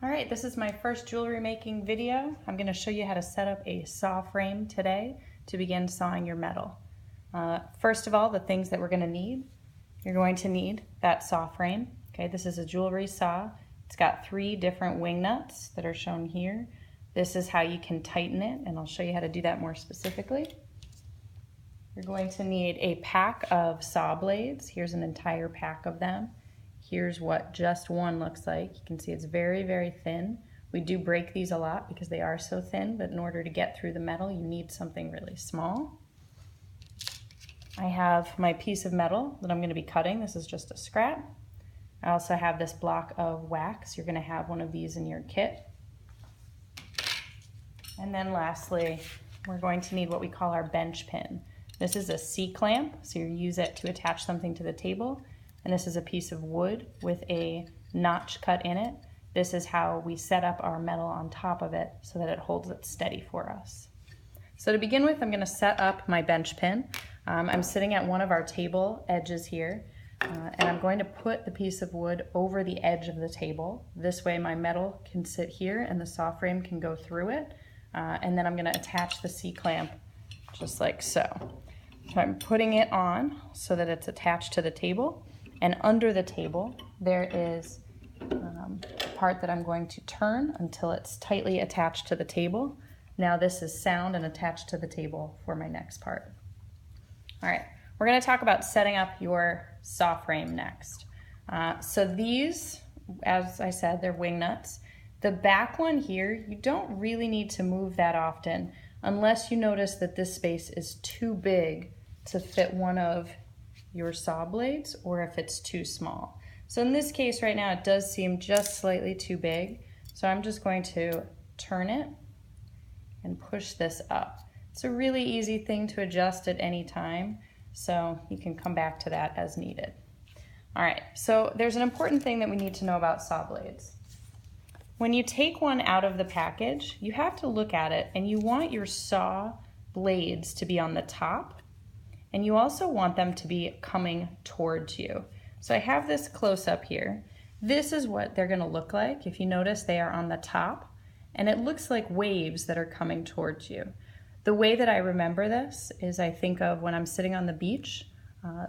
All right, this is my first jewelry making video. I'm going to show you how to set up a saw frame today to begin sawing your metal. First of all, the things that we're going to need. You're going to need that saw frame. Okay, this is a jewelry saw. It's got 3 different wing nuts that are shown here. This is how you can tighten it, and I'll show you how to do that more specifically. You're going to need a pack of saw blades. Here's an entire pack of them. Here's what just one looks like. You can see it's very, very thin. We do break these a lot because they are so thin, but in order to get through the metal, you need something really small. I have my piece of metal that I'm going to be cutting. This is just a scrap. I also have this block of wax. You're going to have one of these in your kit. And then lastly, we're going to need what we call our bench pin. This is a C-clamp, so you use it to attach something to the table. And this is a piece of wood with a notch cut in it. This is how we set up our metal on top of it so that it holds it steady for us. So to begin with, I'm going to set up my bench pin. I'm sitting at one of our table edges here, and I'm going to put the piece of wood over the edge of the table. This way my metal can sit here and the saw frame can go through it. And then I'm going to attach the C-clamp just like so. So I'm putting it on so that it's attached to the table. And under the table, there is a part that I'm going to turn until it's tightly attached to the table. Now this is sound and attached to the table for my next part. All right, we're going to talk about setting up your saw frame next. So these, as I said, they're wing nuts. The back one here, you don't really need to move that often unless you notice that this space is too big to fit one of your saw blades, or if it's too small. So in this case right now, it does seem just slightly too big. So I'm just going to turn it and push this up. It's a really easy thing to adjust at any time, so you can come back to that as needed. All right, so there's an important thing that we need to know about saw blades. When you take one out of the package, you have to look at it, and you want your saw blades to be on the top, and you also want them to be coming towards you. So I have this close up here. This is what they're gonna look like. If you notice, they are on the top, and it looks like waves that are coming towards you. The way that I remember this is I think of when I'm sitting on the beach,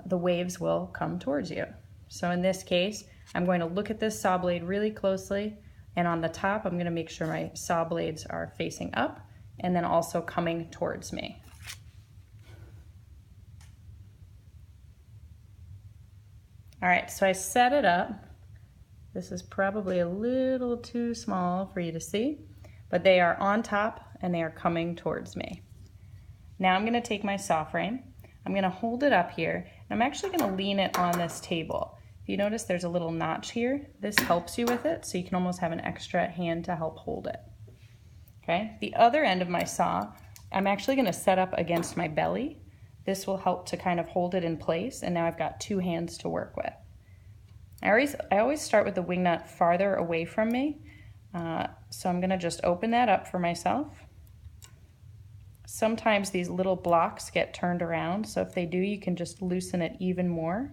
the waves will come towards you. So in this case, I'm going to look at this saw blade really closely, and on the top, I'm gonna make sure my saw blades are facing up and then also coming towards me. All right, so I set it up. This is probably a little too small for you to see, but they are on top and they are coming towards me. Now I'm gonna take my saw frame, I'm gonna hold it up here, and I'm actually gonna lean it on this table. If you notice there's a little notch here, this helps you with it, so you can almost have an extra hand to help hold it. Okay, the other end of my saw, I'm actually gonna set up against my belly. This will help to kind of hold it in place, and now I've got 2 hands to work with. I always start with the wing nut farther away from me, so I'm gonna just open that up for myself. Sometimes these little blocks get turned around, so if they do, you can just loosen it even more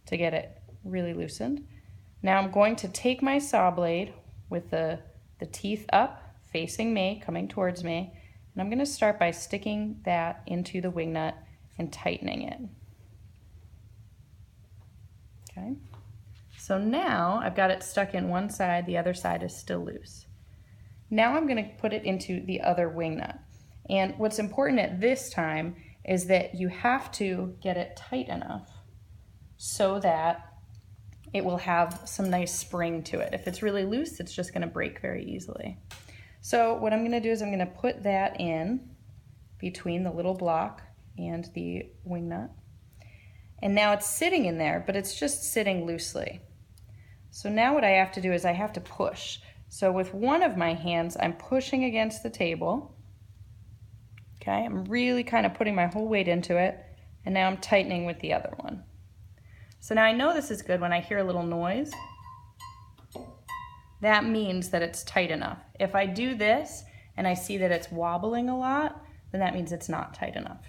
to get it really loosened. Now I'm going to take my saw blade with the teeth up, facing me, coming towards me, and I'm gonna start by sticking that into the wing nut and tightening it. Okay, so now I've got it stuck in one side, the other side is still loose. Now I'm going to put it into the other wing nut. And what's important at this time is that you have to get it tight enough so that it will have some nice spring to it. If it's really loose, it's just going to break very easily. So what I'm going to do is I'm going to put that in between the little block and the wing nut. And now it's sitting in there, but it's just sitting loosely. So now what I have to do is I have to push. So with one of my hands, I'm pushing against the table. Okay, I'm really kind of putting my whole weight into it, and now I'm tightening with the other one. So now I know this is good when I hear a little noise. That means that it's tight enough. If I do this and I see that it's wobbling a lot, then that means it's not tight enough.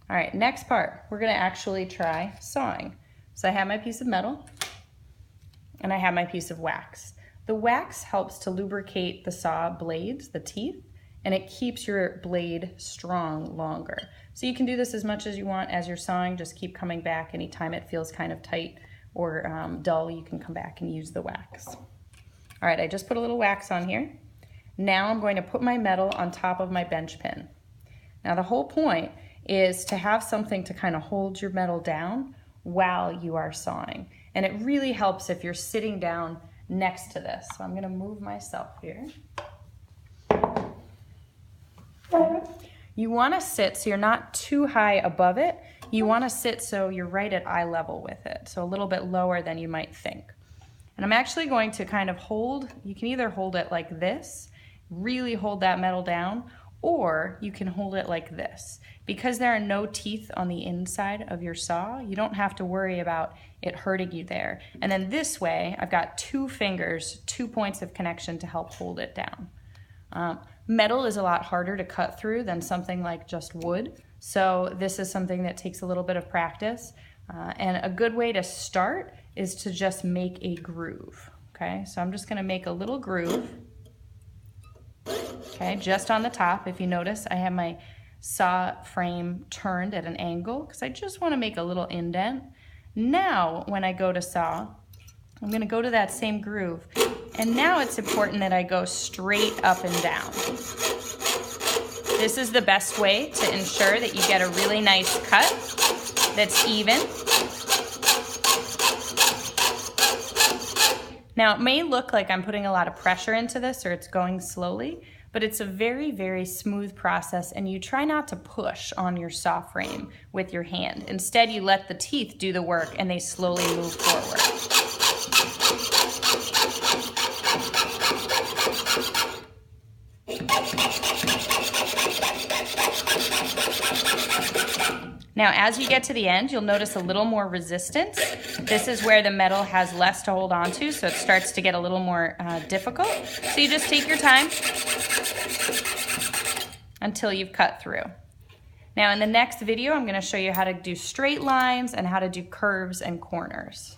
All right, next part, we're gonna actually try sawing. So I have my piece of metal and I have my piece of wax. The wax helps to lubricate the saw blades, the teeth, and it keeps your blade strong longer. So you can do this as much as you want as you're sawing. Just keep coming back anytime it feels kind of tight or dull. You can come back and use the wax. All right, I just put a little wax on here. Now I'm going to put my metal on top of my bench pin. Now the whole point is to have something to kind of hold your metal down while you are sawing. And it really helps if you're sitting down next to this. So I'm going to move myself here. You want to sit so you're not too high above it. You want to sit so you're right at eye level with it, so a little bit lower than you might think. And I'm actually going to kind of hold, you can either hold it like this, really hold that metal down, or you can hold it like this. Because there are no teeth on the inside of your saw, you don't have to worry about it hurting you there. And then this way, I've got 2 fingers, 2 points of connection to help hold it down. Metal is a lot harder to cut through than something like just wood. So this is something that takes a little bit of practice. And a good way to start is to just make a groove. Okay, so I'm just gonna make a little groove. Okay, just on the top. If you notice, I have my saw frame turned at an angle because I just want to make a little indent. Now, when I go to saw, I'm going to go to that same groove. And now it's important that I go straight up and down. This is the best way to ensure that you get a really nice cut that's even. Now, it may look like I'm putting a lot of pressure into this or it's going slowly, but it's a very, very smooth process, and you try not to push on your saw frame with your hand. Instead, you let the teeth do the work and they slowly move forward. Now, as you get to the end, you'll notice a little more resistance. This is where the metal has less to hold on to, so it starts to get a little more difficult. So you just take your time until you've cut through. Now, in the next video, I'm going to show you how to do straight lines and how to do curves and corners.